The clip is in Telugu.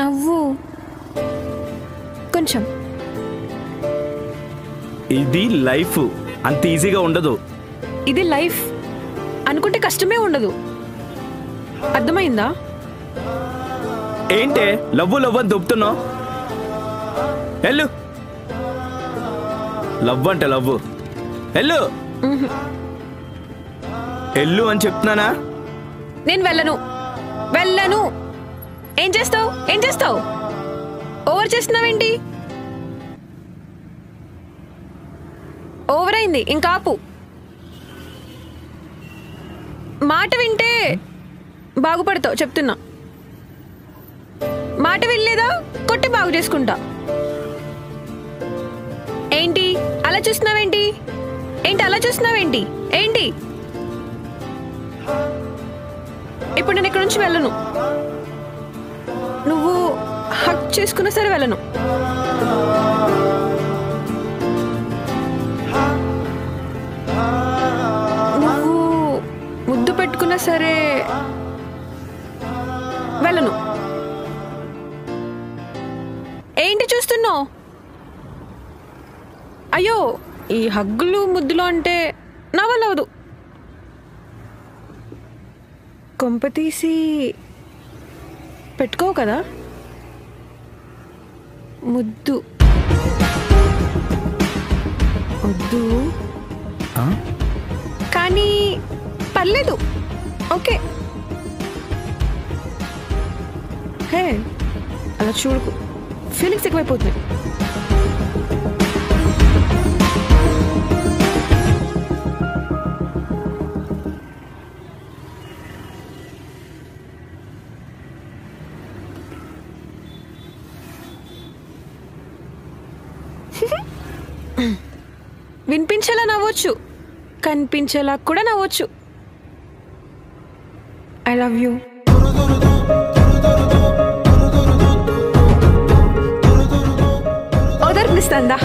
నవ్వు కొంచెం. ఇది లైఫ్, అంత ఈజీగా ఉండదు. ఇది లైఫ్ అనుకుంటే కష్టమే ఉండదు. అర్థమైందా? ఏంటే లవ్వు లవ్ అని దొబ్బుతున్నావు? వెళ్ళు. లవ్ అంటే లవ్వు. వెళ్ళు వెళ్ళు అని చెప్తున్నానా? నేను వెళ్ళను. ఏం చేస్తావు? ఓవర్ చేస్తున్నావేంటి? ఓవర్ అయింది, ఇంకా ఆపు. మాట వింటే బాగుపడతావు చెప్తున్నా. మాట వినలేదా కొట్టి బాగు చేసుకుంటా. ఏంటి అలా చూస్తున్నావేంటి? ఏంటి ఇప్పుడు నేను ఇక్కడి నుంచి వెళ్ళను. నువ్వు హక్ చేసుకున్నా సరే వెళ్ళను. నువ్వు ముద్దు పెట్టుకున్నా సరే వెళ్ళను. ఏంటి చూస్తున్నావు? అయ్యో, ఈ హగ్గులు ముద్దులు అంటే నా వల్ల అవదు. కొంపతీసి పెట్టుకోవు కదా ముద్దు? వద్దు కానీ పర్లేదు, ఓకే. హే, అలా చూడకు, ఫీలింగ్స్ ఎక్కువైపోతున్నాయి. వినిపించేలా నవ్వచ్చు, కనిపించేలా కూడా నవ్వచ్చు. I love you. ఓదర్పిస్తుందా?